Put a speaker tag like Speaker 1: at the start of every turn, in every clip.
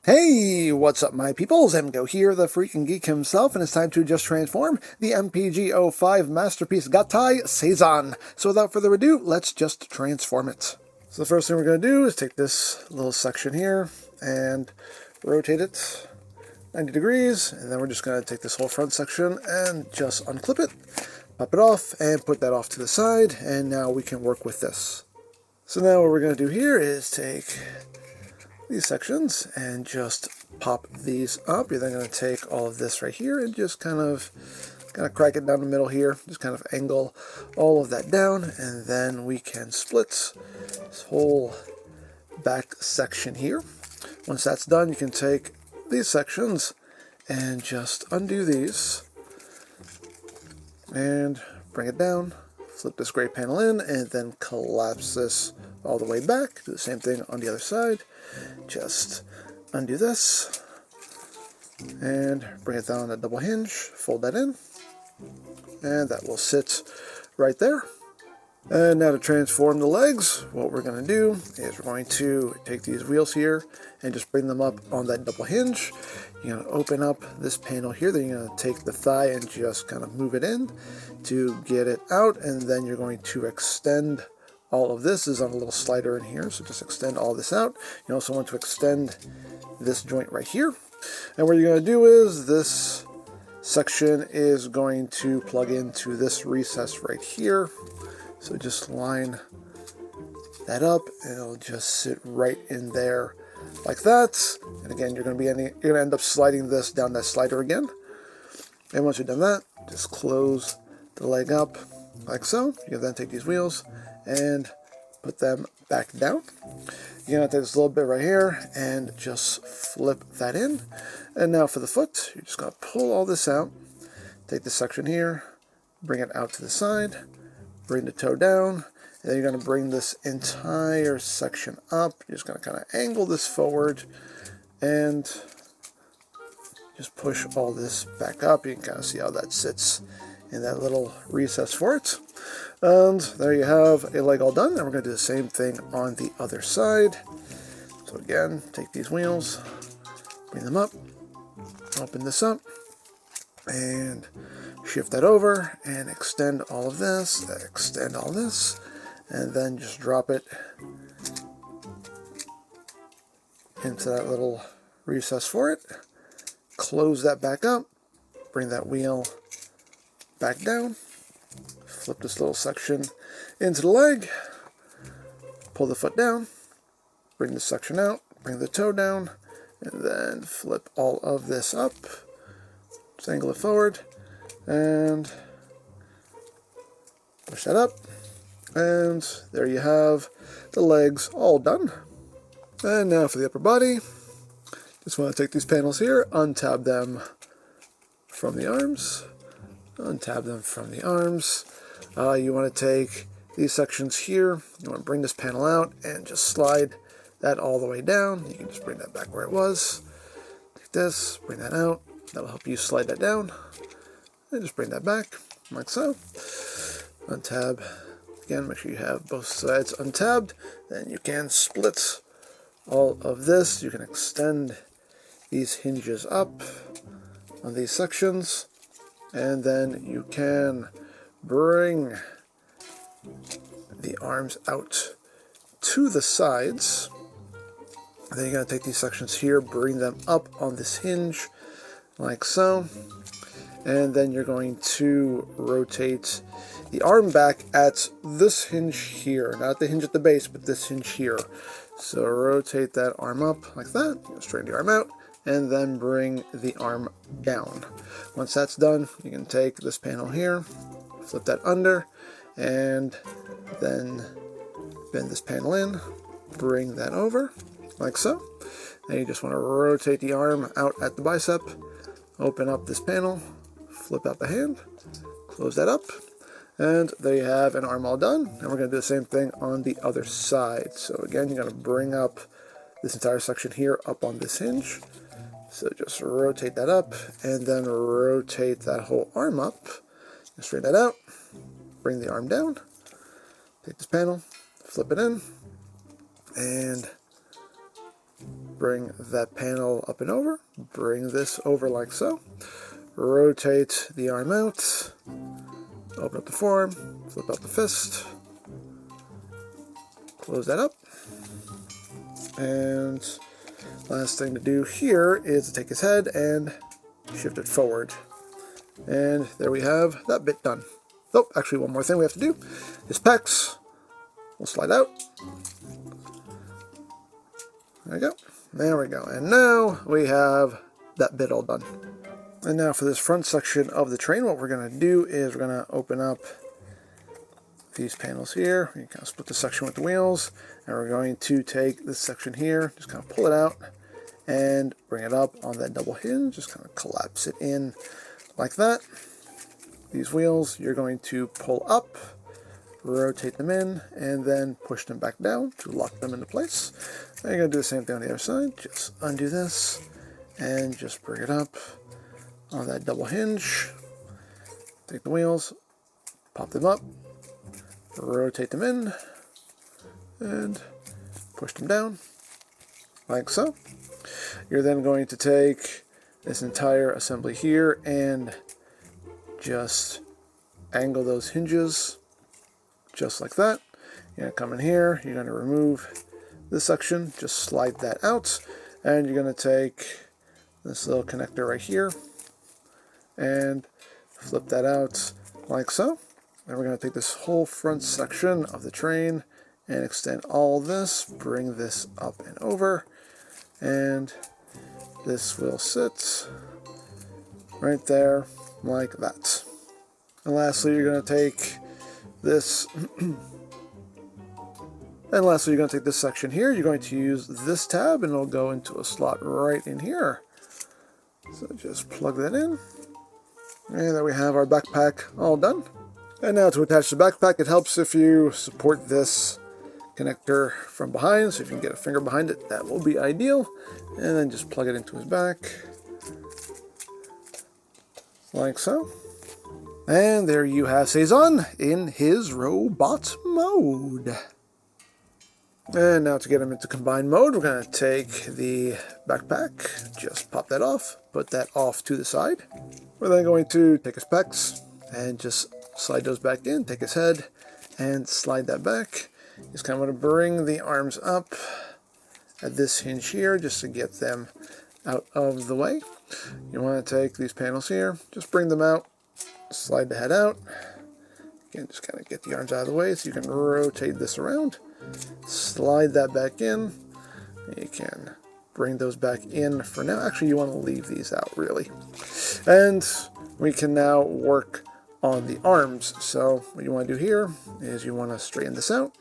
Speaker 1: Hey, what's up my peoples? Emgo here, the freaking geek himself, and it's time to just transform the MPG-05 masterpiece Gattai Seizan. So without further ado, let's just transform it. So the first thing we're going to do is take this little section here and rotate it 90 degrees, and then we're just going to take this whole front section and just unclip it, pop it off, and put that off to the side, and now we can work with this. So now what we're going to do here is take these sections and just pop these up. You're then going to take all of this right here and just kind of crack it down the middle here. Just kind of angle all of that down, and then we can split this whole back section here. Once that's done, you can take these sections and just undo these and bring it down, flip this gray panel in, and then collapse this all the way back. Do the same thing on the other side. Just undo this and bring it down a double hinge, fold that in, and that will sit right there. And now to transform the legs, what we're going to do is we're going to take these wheels here and just bring them up on that double hinge. You're going to open up this panel here, then you're going to take the thigh and just kind of move it in to get it out, and then you're going to extend all of this. Is on a little slider in here, so just extend all this out. You also want to extend this joint right here. And what you're going to do is this section is going to plug into this recess right here. So just line that up, and it'll just sit right in there like that. And again, you're going to end up sliding this down that slider again. And once you've done that, just close the leg up like so. You can then take these wheels and put them back down. You're going to take this little bit right here and just flip that in. And now for the foot, you're just going to pull all this out. Take this section here, bring it out to the side, bring the toe down, and then you're going to bring this entire section up. You're just going to kind of angle this forward and just push all this back up. You can kind of see how that sits in that little recess for it. And there you have a leg all done, and we're going to do the same thing on the other side. So again, take these wheels, bring them up, open this up, and shift that over, and extend all of this, extend all this, and then just drop it into that little recess for it. Close that back up, bring that wheel back down, flip this little section into the leg, pull the foot down, bring this section out, bring the toe down, and then flip all of this up. Just angle it forward and push that up, and there you have the legs all done. And now for the upper body, just want to take these panels here, untab them from the arms, untab them from the arms. You want to take these sections here, you want to bring this panel out and just slide that all the way down. You can just bring that back where it was. Take this, bring that out. That'll help you slide that down. And just bring that back, like so. Untab. Again, make sure you have both sides untabbed. Then you can split all of this. You can extend these hinges up on these sections. And then you can bring the arms out to the sides. Then you're going to take these sections here, bring them up on this hinge, like so. And then you're going to rotate the arm back at this hinge here. Not the hinge at the base, but this hinge here. So rotate that arm up like that. Straighten the arm out, and then bring the arm down. Once that's done, you can take this panel here, flip that under, and then bend this panel in, bring that over, like so. Then you just want to rotate the arm out at the bicep, open up this panel, flip out the hand, close that up, and there you have an arm all done. And we're going to do the same thing on the other side. So again, you're going to bring up this entire section here up on this hinge. So just rotate that up, and then rotate that whole arm up. Straighten that out, bring the arm down, take this panel, flip it in, and bring that panel up and over, bring this over like so, rotate the arm out, open up the forearm, flip out the fist, close that up, and last thing to do here is to take his head and shift it forward. And there we have that bit done. Oh, actually one more thing we have to do. His pecs will slide out. There we go. There we go. And now we have that bit all done. And now for this front section of the train, what we're going to do is we're going to open up these panels here. You kind of split the section with the wheels. And we're going to take this section here, just kind of pull it out and bring it up on that double hinge. Just kind of collapse it in like that. These wheels you're going to pull up, rotate them in, and then push them back down to lock them into place. And you're going to do the same thing on the other side. Just undo this and just bring it up on that double hinge. Take the wheels, pop them up, rotate them in, and push them down like so. You're then going to take this entire assembly here and just angle those hinges just like that. You're going to come in here, you're going to remove this section, just slide that out, and you're going to take this little connector right here and flip that out like so. And we're going to take this whole front section of the train and extend all this, bring this up and over, and this will sit right there like that. And lastly, you're going to take this and lastly, you're going to take this section here. You're going to use this tab and it'll go into a slot right in here. So just plug that in. And there we have our backpack all done. And now to attach the backpack, it helps if you support this connector from behind. So if you can get a finger behind it, that will be ideal. And then just plug it into his back. Like so. And there you have Seizan in his robot mode. And now to get him into combined mode, we're going to take the backpack, just pop that off, put that off to the side. We're then going to take his pecs and just slide those back in, take his head and slide that back. Just kind of want to bring the arms up at this hinge here just to get them out of the way. You want to take these panels here, just bring them out, slide the head out. Again, just kind of get the arms out of the way so you can rotate this around. Slide that back in. You can bring those back in for now. Actually, you want to leave these out, really. And we can now work on the arms. So what you want to do here is you want to straighten this out.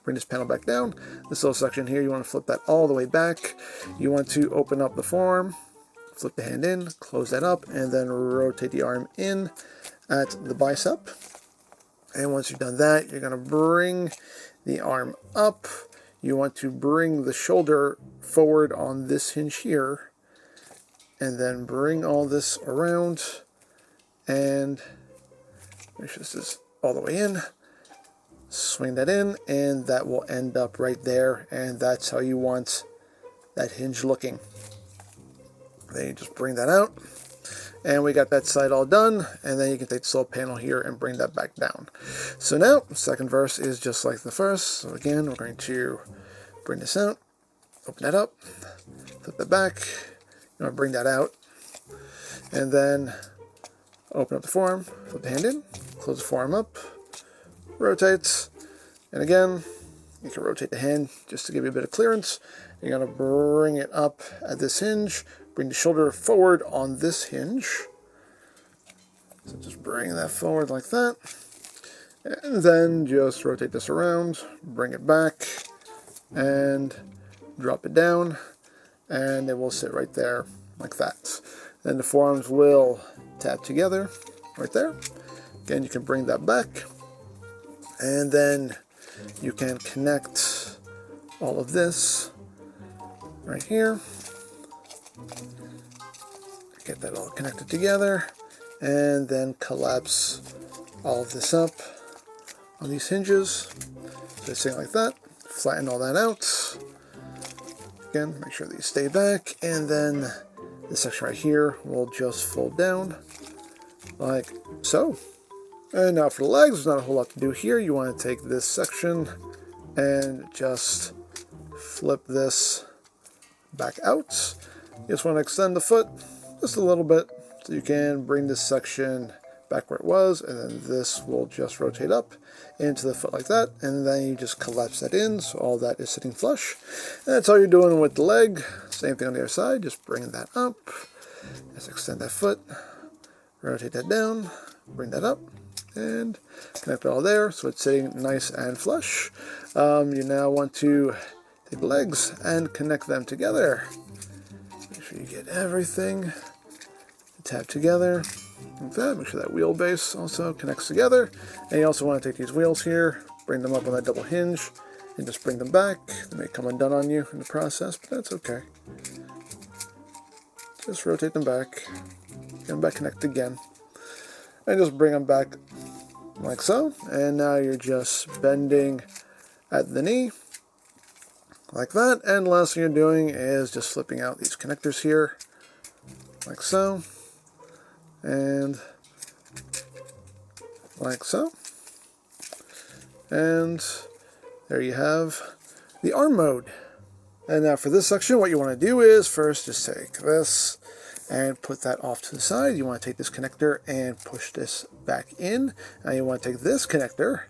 Speaker 1: Bring this panel back down. This little section here, you want to flip that all the way back. You want to open up the forearm, flip the hand in, close that up, and then rotate the arm in at the bicep. And once you've done that, you're going to bring the arm up. You want to bring the shoulder forward on this hinge here, and then bring all this around, and make sure this is all the way in. Swing that in, and that will end up right there, and that's how you want that hinge looking. Then you just bring that out. And we got that side all done, and then you can take this little panel here and bring that back down. So now, the second verse is just like the first. So again, we're going to bring this out, open that up, flip it back, you want to bring that out, and then open up the forearm, flip the hand in, close the forearm up, rotate, and again, you can rotate the hand just to give you a bit of clearance. You're going to bring it up at this hinge, bring the shoulder forward on this hinge. So just bring that forward like that. And then just rotate this around, bring it back, and drop it down. And it will sit right there like that. Then the forearms will tap together right there. Again, you can bring that back. And then you can connect all of this right here. Get that all connected together, and then collapse all of this up on these hinges. So sitting like that. Flatten all that out. Again, make sure that you stay back, and then this section right here will just fold down like so. And now for the legs, there's not a whole lot to do here. You want to take this section and just flip this back out. You just want to extend the foot just a little bit so you can bring this section back where it was, and then this will just rotate up into the foot like that, and then you just collapse that in so all that is sitting flush. And that's all you're doing with the leg. Same thing on the other side, just bring that up, just extend that foot, rotate that down, bring that up, and connect it all there so it's sitting nice and flush. You now want to take the legs and connect them together. Make sure you get everything tapped together like that. Make sure that wheelbase also connects together. And you also want to take these wheels here, bring them up on that double hinge, and just bring them back. They may come undone on you in the process, but that's okay. Just rotate them back, get them back connected again, and just bring them back like so. And now you're just bending at the knee like that. And the last thing you're doing is just flipping out these connectors here like so, and like so. And there you have the arm mode. And now for this section, what you want to do is first just take this and put that off to the side. You want to take this connector and push this back in. Now you want to take this connector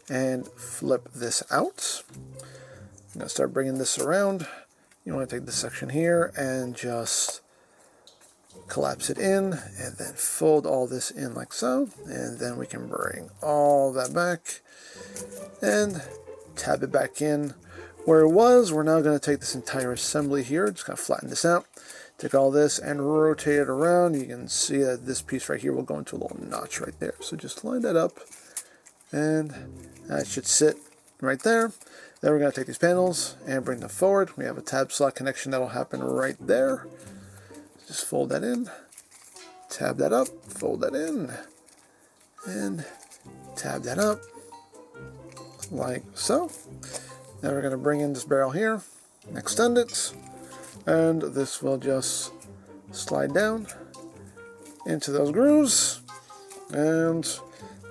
Speaker 1: and flip this out. I'm going to start bringing this around. You want to take this section here and just collapse it in, and then fold all this in like so. And then we can bring all that back and tab it back in where it was. We're now going to take this entire assembly here, just going to flatten this out, take all this and rotate it around. You can see that this piece right here will go into a little notch right there. So just line that up, and that should sit right there. Then we're going to take these panels and bring them forward. We have a tab slot connection that will happen right there. Just fold that in, tab that up, fold that in, and tab that up like so. Now we're going to bring in this barrel here, extend it, and this will just slide down into those grooves. And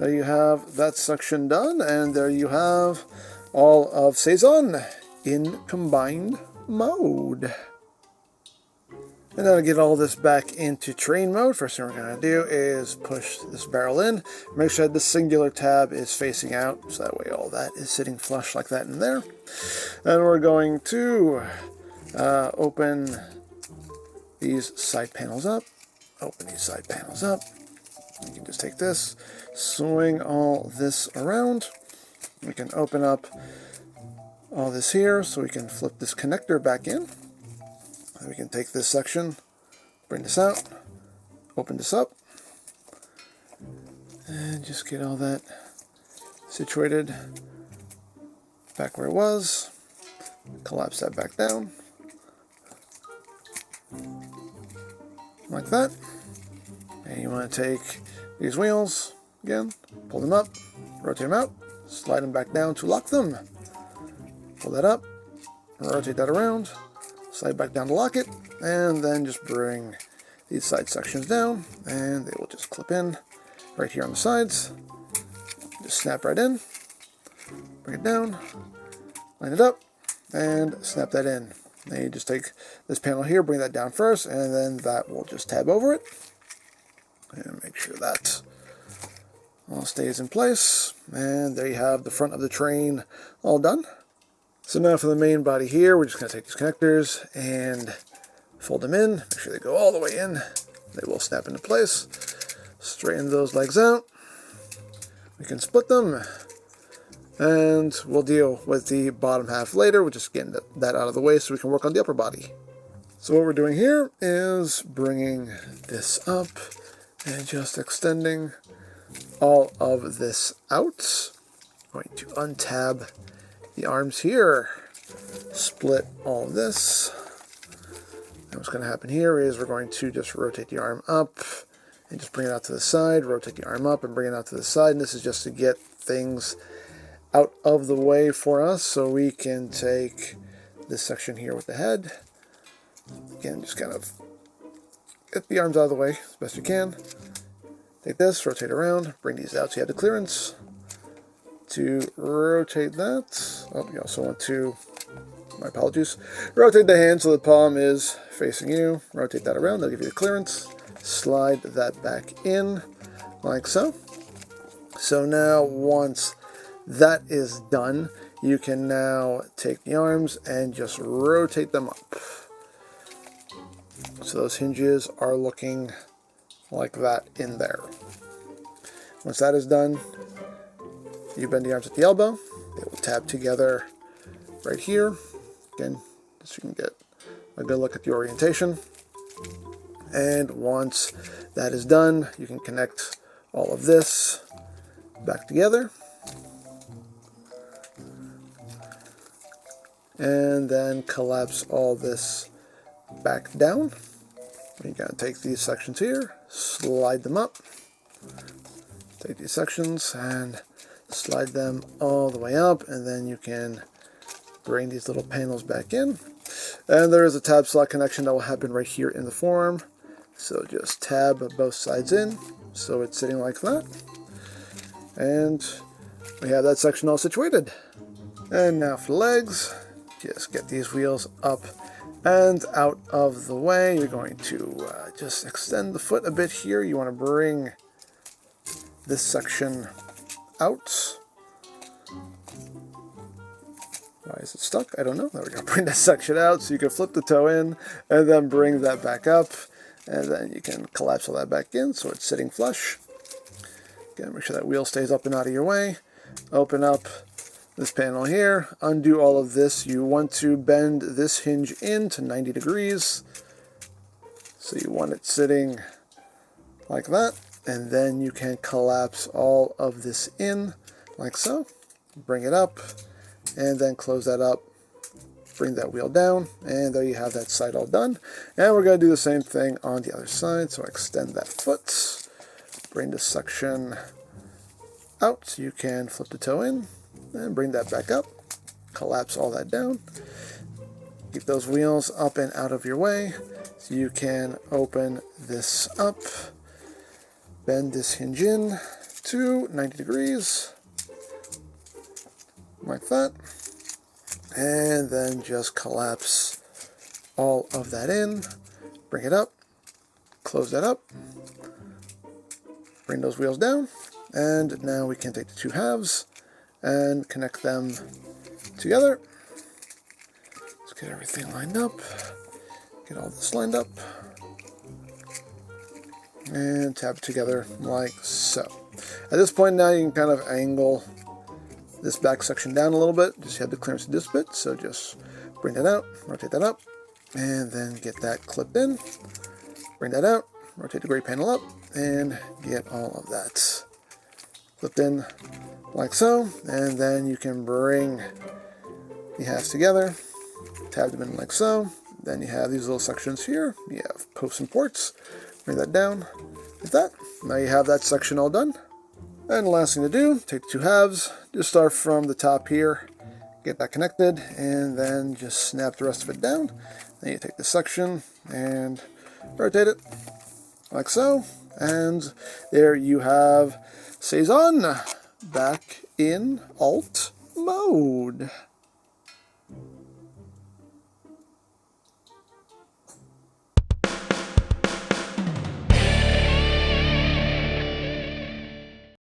Speaker 1: there you have that section done, and there you have all of Seizan in combined mode. And now to get all this back into train mode, first thing we're going to do is push this barrel in. Make sure that the singular tab is facing out, so that way all that is sitting flush like that in there. And we're going to open these side panels up. Open these side panels up. You can just take this, swing all this around. We can open up all this here, so we can flip this connector back in. We can take this section, bring this out, open this up, and just get all that situated back where it was. Collapse that back down, like that. And you want to take these wheels, again, pull them up, rotate them out, slide them back down to lock them. Pull that up, rotate that around, slide back down to lock it, and then just bring these side sections down, and they will just clip in right here on the sides. Just snap right in, bring it down, line it up, and snap that in. Then you just take this panel here, bring that down first, and then that will just tab over it. And make sure that all stays in place. And there you have the front of the train all done. So now for the main body here, we're just going to take these connectors and fold them in. Make sure they go all the way in. They will snap into place. Straighten those legs out. We can split them. And we'll deal with the bottom half later. We're just getting that out of the way so we can work on the upper body. So what we're doing here is bringing this up and just extending all of this out. I'm going to untab the arms here, split all of this. And what's going to happen here is we're going to just rotate the arm up and just bring it out to the side, rotate the arm up and bring it out to the side. And this is just to get things out of the way for us so we can take this section here with the head. Again, just kind of get the arms out of the way as best you can. Take this, rotate around, bring these out so you have the clearance to rotate that. Oh, you also want to, my apologies, rotate the hand so the palm is facing you. Rotate that around, that'll give you the clearance. Slide that back in, like so. So now, once that is done, you can now take the arms and just rotate them up. So those hinges are looking like that in there. Once that is done, you bend the arms at the elbow. They will tab together right here. Again, so you can get a good look at the orientation. And once that is done, you can connect all of this back together. And then collapse all this back down. You're going to take these sections here, slide them up. Take these sections and slide them all the way up, and then you can bring these little panels back in. And there is a tab slot connection that will happen right here in the forearm. So just tab both sides in, so it's sitting like that. And we have that section all situated. And now for the legs, just get these wheels up and out of the way. You're going to just extend the foot a bit here. You want to bring this section out. Why is it stuck? I don't know. There we go. Bring that section out so you can flip the toe in and then bring that back up. And then you can collapse all that back in so it's sitting flush. Again, make sure that wheel stays up and out of your way. Open up this panel here. Undo all of this. You want to bend this hinge in to 90 degrees. So you want it sitting like that. And then you can collapse all of this in like so. Bring it up and then close that up. Bring that wheel down, and there you have that side all done. And we're going to do the same thing on the other side. So extend that foot, bring this section out so you can flip the toe in, and bring that back up, collapse all that down. Keep those wheels up and out of your way so you can open this up, bend this hinge in to 90 degrees, like that. And then just collapse all of that in, bring it up, close that up, bring those wheels down, and now we can take the two halves and connect them together. Let's get everything lined up, get all this lined up, and tab it together like so. At this point now you can kind of angle this back section down a little bit. Just have the clearance to this bit, so just bring that out, rotate that up, and then get that clipped in. Bring that out, rotate the gray panel up, and get all of that clipped in like so. And then you can bring the halves together, tab them in like so. Then you have these little sections here. You have posts and ports. Bring that down like that. Now you have that section all done. And the last thing to do, take the two halves, just start from the top here, get that connected, and then just snap the rest of it down. Then you take this section and rotate it like so, and there you have Seizan back in alt mode.